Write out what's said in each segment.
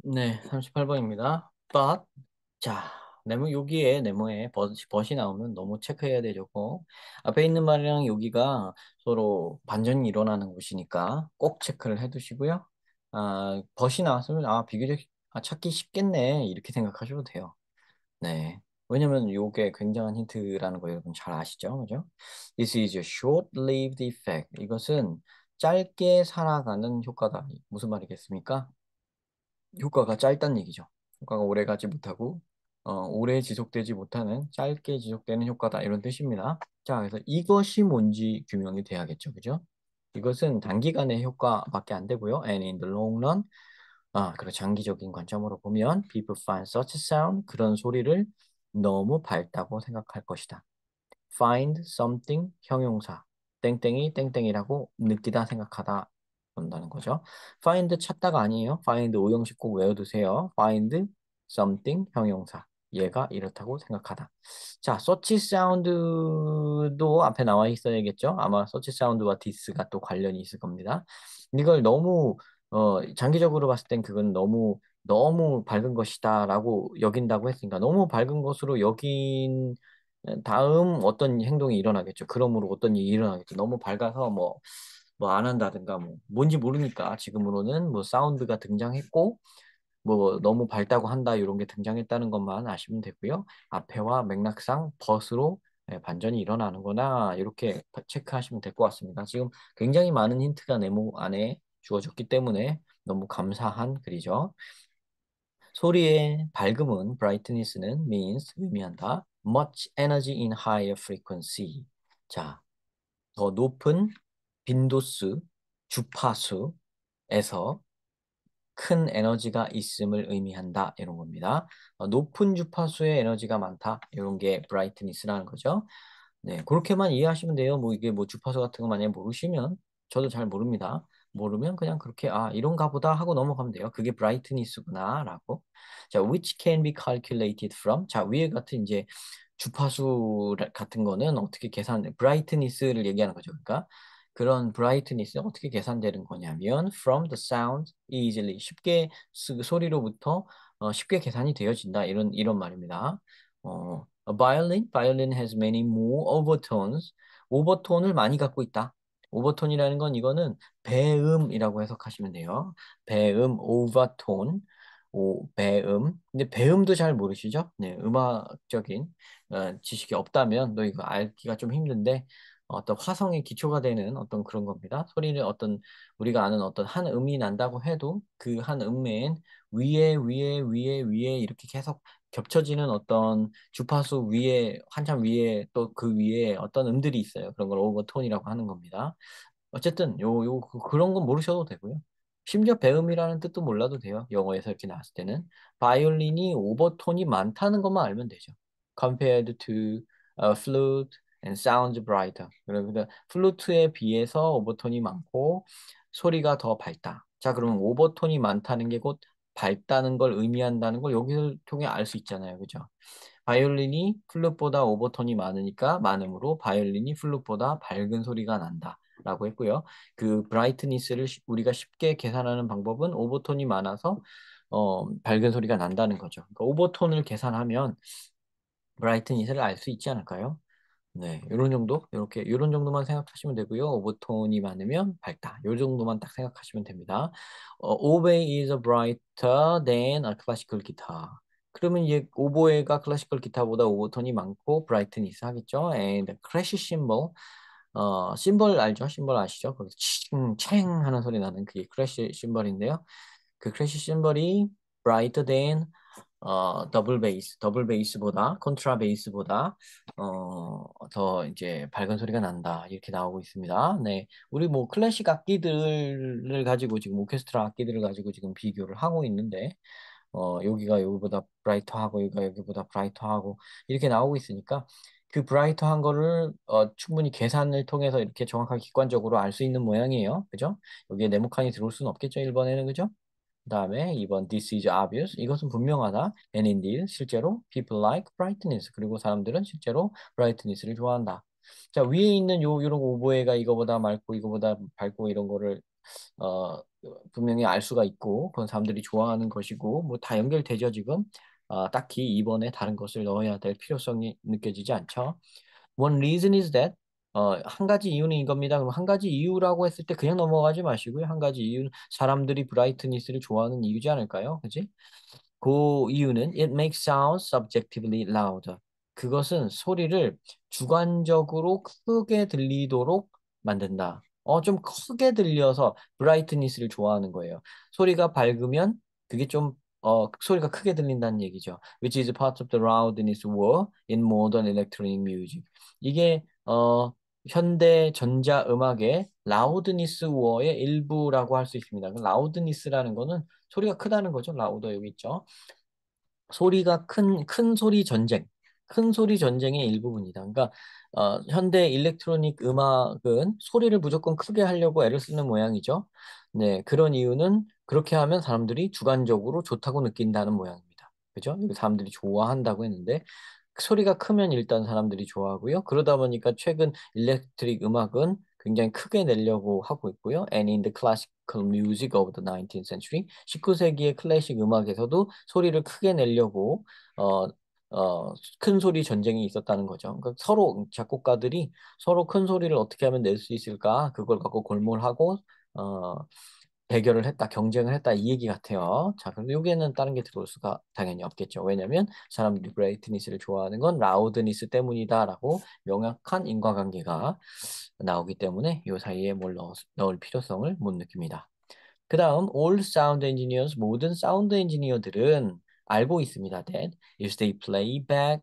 네, 38번입니다. But, 자, 여기에 네모에 벗이 나오면 너무 체크해야 되죠. 앞에 있는 말이랑 여기가 서로 반전이 일어나는 곳이니까 꼭 체크를 해두시고요. 벗이 나왔으면, 비교적, 찾기 쉽겠네. 이렇게 생각하셔도 돼요. 네. 왜냐면 요게 굉장한 힌트라는 거 여러분 잘 아시죠? 그죠? This is a short-lived effect. 이것은 짧게 살아가는 효과다. 무슨 말이겠습니까? 효과가 짧다는 얘기죠. 효과가 오래 가지 못하고 오래 지속되지 못하는 짧게 지속되는 효과다 이런 뜻입니다. 자, 그래서 이것이 뭔지 규명이 돼야겠죠, 그죠? 이것은 단기간의 효과밖에 안 되고요. And in the long run, 그리고 장기적인 관점으로 보면 people find such sound 그런 소리를 너무 밝다고 생각할 것이다. find something 형용사 땡땡이 땡땡이라고 느끼다 생각하다 본다는 거죠. find 찾다가 아니에요. find 오형식 꼭 외워두세요. find something 형용사 얘가 이렇다고 생각하다. 자, search sound도 앞에 나와 있어야겠죠. 아마 search sound와 this가 또 관련이 있을 겁니다. 이걸 너무 장기적으로 봤을 땐 그건 너무 밝은 것이다라고 여긴다고 했으니까 너무 밝은 것으로 여긴 다음 어떤 행동이 일어나겠죠. 그러므로 어떤 일이 일어나겠죠. 너무 밝아서 뭐 안 한다든가 뭔지 모르니까 지금으로는 뭐 사운드가 등장했고 뭐 너무 밝다고 한다 이런 게 등장했다는 것만 아시면 되고요. 앞에와 맥락상 벗으로 반전이 일어나는구나 이렇게 체크하시면 될 것 같습니다. 지금 굉장히 많은 힌트가 네모 안에 주어졌기 때문에 너무 감사한 글이죠. 소리의 밝음은 brightness는 means 의미한다. much energy in higher frequency. 자, 더 높은 빈도수 주파수에서 큰 에너지가 있음을 의미한다. 이런 겁니다. 높은 주파수의 에너지가 많다. 이런 게 brightness라는 거죠. 네, 그렇게만 이해하시면 돼요. 뭐 이게 뭐 주파수 같은 거 만약에 모르시면 저도 잘 모릅니다. 모르면 그냥 그렇게 이런가 보다 하고 넘어가면 돼요. 그게 brightness구나 라고. 자, which can be calculated from. 자, 위에 같은 이제 주파수 같은 거는 어떻게 brightness를 얘기하는 거죠. 그러니까 그런 brightness는 어떻게 계산되는 거냐면 from the sound easily 쉽게 소리로부터 쉽게 계산이 되어진다. 이런 말입니다. A violin has many more overtones. 오버톤을 많이 갖고 있다. 오버톤이라는 건 이거는 배음이라고 해석하시면 돼요. 배음, 오버톤, 배음. 근데 배음도 잘 모르시죠? 네, 음악적인 지식이 없다면 너 이거 알기가 좀 힘든데 어떤 화성의 기초가 되는 어떤 그런 겁니다. 소리는 우리가 아는 어떤 한 음이 난다고 해도 그 한 음매엔 위에 이렇게 계속 ገብ쳐지는 어떤 주파수 위에 한참 위에 또 그 위에 어떤 음들이 있어요. 그런 걸 오버톤이라고 하는 겁니다. 어쨌든 그런 건 모르셔도 되고요. 심지어 배음이라는 뜻도 몰라도 돼요. 영어에서 이렇게 나왔을 때는 바이올린이 오버톤이 많다는 것만 알면 되죠. Compared to flute and sounds brighter. 그러니까 플루트에 비해서 오버톤이 많고 소리가 더 밝다. 자, 그러면 오버톤이 많다는 게 곧 밝다는 걸 의미한다는 걸 여기를 통해 알 수 있잖아요. 그죠? 바이올린이 플룻보다 오버톤이 많으므로 바이올린이 플룻보다 밝은 소리가 난다. 라고 했고요. 그 브라이트니스를 우리가 쉽게 계산하는 방법은 오버톤이 많아서 밝은 소리가 난다는 거죠. 그러니까 오버톤을 계산하면 브라이트니스를 알 수 있지 않을까요? 네, 요런 정도, 요런 정도만 생각하시면 되고요. 오버톤이 많으면 밝다. 요 정도만 딱 생각하시면 됩니다. Obey is brighter than a classical guitar. 그러면 이제 오보에가 클래시컬 기타보다 오버톤이 많고 브라이트니스 하겠죠. And crash cymbal, 심벌 알죠? 심벌 아시죠? 거기서 칭 하는 소리 나는 그게 크래시 심벌인데요. 그 크래시 심벌이 brighter than 더블 베이스보다, 컨트라 베이스보다, 더 이제 밝은 소리가 난다. 이렇게 나오고 있습니다. 네. 우리 뭐 클래식 악기들을 가지고 지금 오케스트라 악기들을 가지고 지금 비교를 하고 있는데, 여기가 여기보다 브라이터하고 여기가 여기보다 브라이터하고 이렇게 나오고 있으니까 그 브라이터한 거를 충분히 계산을 통해서 이렇게 정확하게 객관적으로 알 수 있는 모양이에요. 그죠? 여기에 네모칸이 들어올 수는 없겠죠, 1번에는. 그죠? 그다음에 2번 this is obvious. 이것은 분명하다. And indeed 실제로 people like brightness. 그리고 사람들은 실제로 brightness를 좋아한다. 자, 위에 있는 요런 오보에가 이거보다 맑고 이거보다 밝고 이런 거를 어, 분명히 알 수가 있고 그런 사람들이 좋아하는 것이고 뭐 다 연결되죠 지금. 딱히 이번에 다른 것을 넣어야 될 필요성이 느껴지지 않죠. One reason is that 한 가지 이유는 이겁니다. 그럼 한 가지 이유라고 했을 때 그냥 넘어가지 마시고요. 한 가지 이유는 사람들이 브라이트니스를 좋아하는 이유지 않을까요? 그지? 그 이유는 it makes sound subjectively louder. 그것은 소리를 주관적으로 크게 들리도록 만든다. 좀 크게 들려서 브라이트니스를 좋아하는 거예요. 소리가 밝으면 그게 좀 소리가 크게 들린다는 얘기죠. Which is part of the loudness war in modern electronic music. 이게 현대 전자 음악의 라우드니스 워의 일부라고 할 수 있습니다. 라우드니스라는 거는 소리가 크다는 거죠. 라우더 여기 있죠. 소리가 큰 소리 전쟁, 큰 소리 전쟁의 일부분이다. 그러니까 현대 일렉트로닉 음악은 소리를 무조건 크게 하려고 애를 쓰는 모양이죠. 네, 그런 이유는 그렇게 하면 사람들이 주관적으로 좋다고 느낀다는 모양입니다. 그죠? 여기 사람들이 좋아한다고 했는데 소리가 크면 일단 사람들이 좋아하고요. 그러다 보니까 최근 일렉트릭 음악은 굉장히 크게 내려고 하고 있고요. And in the classical music of the 19th century, 19세기의 클래식 음악에서도 소리를 크게 내려고 어, 큰 소리 전쟁이 있었다는 거죠. 그러니까 서로 작곡가들이 서로 큰 소리를 어떻게 하면 낼 수 있을까? 그걸 갖고 골몰하고 어, 대결을 했다, 경쟁을 했다 이 얘기 같아요. 자, 그런데 여기에는 다른 게 들어올 수가 당연히 없겠죠. 왜냐하면 사람들이 브레이트니스를 좋아하는 건 라우드니스 때문이다라고 명확한 인과관계가 나오기 때문에 이 사이에 뭘 넣을 필요성을 못 느낍니다. 그 다음 all sound engineers 모든 사운드 엔지니어들은 알고 있습니다. That if they play back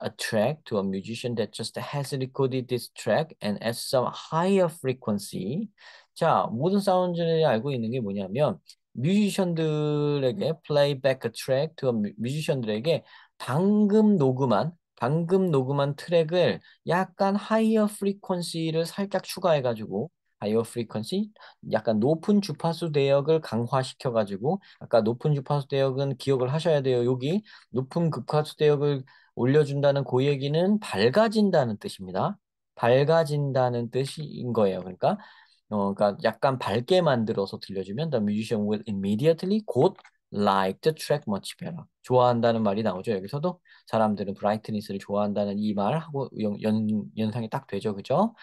a track to a musician that just has recorded this track and at some higher frequency. 자, 모든 사운드들이 알고 있는 게 뭐냐면 뮤지션들에게 playback a track to a 뮤지션들에게 방금 녹음한 트랙을 약간 higher frequency를 살짝 추가해가지고 higher frequency 약간 높은 주파수 대역을 강화시켜가지고 아까 높은 주파수 대역은 기억을 하셔야 돼요. 여기 높은 급파수 대역을 올려준다는 그 얘기는 밝아진다는 뜻입니다. 밝아진다는 뜻인 거예요. 그러니까 약간 밝게 만들어서 들려주면 the musician will immediately 곧 like the track much better. 좋아한다는 말이 나오죠. 여기서도 사람들은 브라이트니스를 좋아한다는 이 말하고 연상이 딱 되죠. 그죠?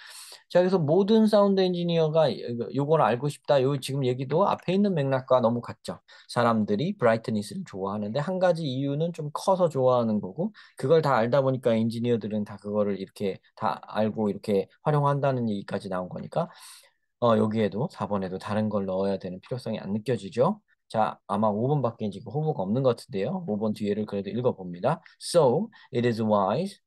자, 그래서 모든 사운드 엔지니어가 요걸 알고 싶다. 요 지금 얘기도 앞에 있는 맥락과 너무 같죠. 사람들이 브라이트니스를 좋아하는데 한 가지 이유는 좀 커서 좋아하는 거고 그걸 다 알다 보니까 엔지니어들은 다 그거를 이렇게 다 알고 이렇게 활용한다는 얘기까지 나온 거니까 여기에도 4번에도 다른 걸 넣어야 되는 필요성이 안 느껴지죠? 자, 아마 5번밖에 지금 후보가 없는 것 같은데요. 5번 뒤에를 그래도 읽어봅니다. So, it is wise.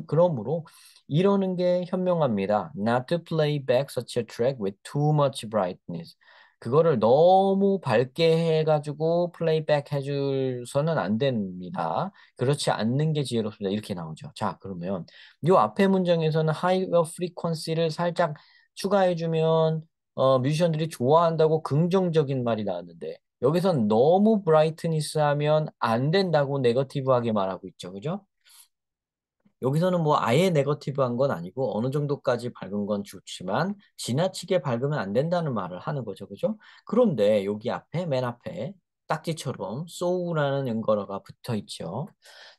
그러므로 이러는 게 현명합니다. Not to play back such a track with too much brightness. 그거를 너무 밝게 해가지고 플레이백 해줄서는 안 됩니다. 그렇지 않는 게 지혜롭습니다. 이렇게 나오죠. 자, 그러면 이 앞에 문장에서는 higher frequency를 살짝 추가해주면 뮤지션들이 좋아한다고 긍정적인 말이 나왔는데 여기선 너무 브라이트니스 하면 안 된다고 네거티브하게 말하고 있죠. 그죠? 여기서는 뭐 아예 네거티브한 건 아니고 어느 정도까지 밝은 건 좋지만 지나치게 밝으면 안 된다는 말을 하는 거죠. 그죠? 그런데 여기 앞에 맨 앞에 딱지처럼 so라는 연결어가 붙어 있죠.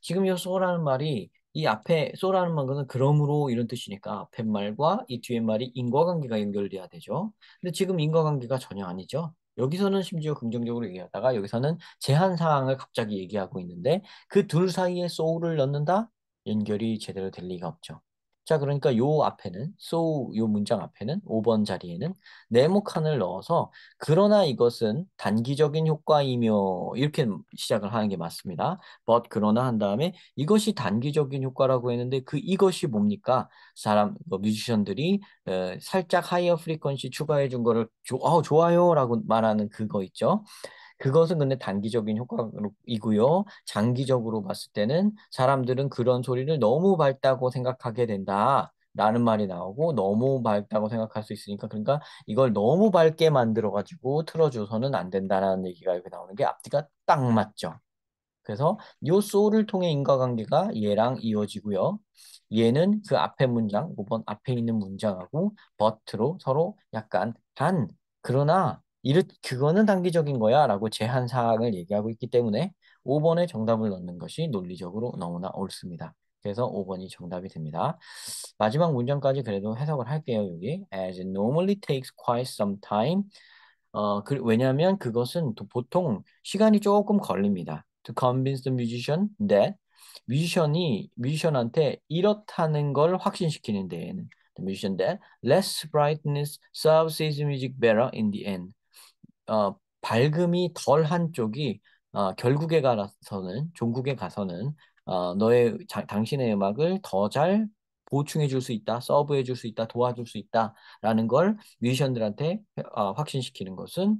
지금 이 so라는 말이 이 앞에 so라는 말은 그러므로 이런 뜻이니까 앞에 말과 이 뒤에 말이 인과관계가 연결돼야 되죠. 근데 지금 인과관계가 전혀 아니죠. 여기서는 심지어 긍정적으로 얘기하다가 여기서는 제한 사항을 갑자기 얘기하고 있는데 그 둘 사이에 so를 넣는다? 연결이 제대로 될 리가 없죠. 자, 그러니까 요 앞에는 요 문장 앞에는 5번 자리에는 네모칸을 넣어서 그러나 이것은 단기적인 효과이며 이렇게 시작을 하는 게 맞습니다. but 그러나 한 다음에 이것이 단기적인 효과라고 했는데 그 이것이 뭡니까? 뮤지션들이 살짝 하이어 프리퀀시 추가해 준 거를 좋아요라고 말하는 그거 있죠. 그것은 근데 단기적인 효과이고요. 장기적으로 봤을 때는 사람들은 그런 소리를 너무 밝다고 생각하게 된다. 라는 말이 나오고 너무 밝다고 생각할 수 있으니까 그러니까 이걸 너무 밝게 만들어 가지고 틀어줘서는 안 된다라는 얘기가 여기 나오는 게 앞뒤가 딱 맞죠. 그래서 요 소를 통해 인과관계가 얘랑 이어지고요. 얘는 그 앞에 문장, 5번 앞에 있는 문장하고 but로 서로 약간 그러나 그거는 단기적인 거야 라고 제한 사항을 얘기하고 있기 때문에 5번에 정답을 넣는 것이 논리적으로 너무나 옳습니다. 그래서 5번이 정답이 됩니다. 마지막 문장까지 그래도 해석을 할게요. 여기 as it normally takes quite some time. 왜냐하면 그것은 보통 시간이 조금 걸립니다. To convince the musician that 뮤지션한테 이렇다는 걸 확신시키는 데에는 the musician that less brightness serves his music better in the end. 밝음이 덜한 쪽이 결국에 가서는 종국에 가서는 당신의 음악을 더 잘 보충해 줄 수 있다, 서브해 줄 수 있다, 도와줄 수 있다라는 걸 뮤지션들한테 확신시키는 것은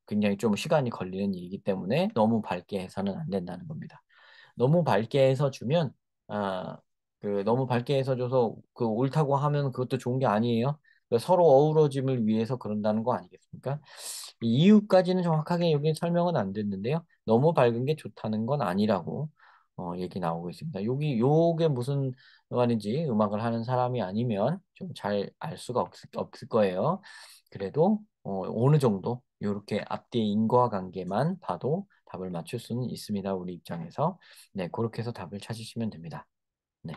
굉장히 좀 시간이 걸리는 일이기 때문에 너무 밝게 해서는 안 된다는 겁니다. 너무 밝게 해서 주면 아, 너무 밝게 해서 줘서 옳다고 하면 그것도 좋은 게 아니에요. 서로 어우러짐을 위해서 그런다는 거 아니겠습니까? 이 이유까지는 정확하게 여기 설명은 안 됐는데요. 너무 밝은 게 좋다는 건 아니라고 얘기 나오고 있습니다. 요게 무슨 말인지 음악을 하는 사람이 아니면 좀 잘 알 수가 없을 거예요. 그래도 어느 정도 이렇게 앞뒤의 인과관계만 봐도 답을 맞출 수는 있습니다. 우리 입장에서. 네, 그렇게 해서 답을 찾으시면 됩니다. 네.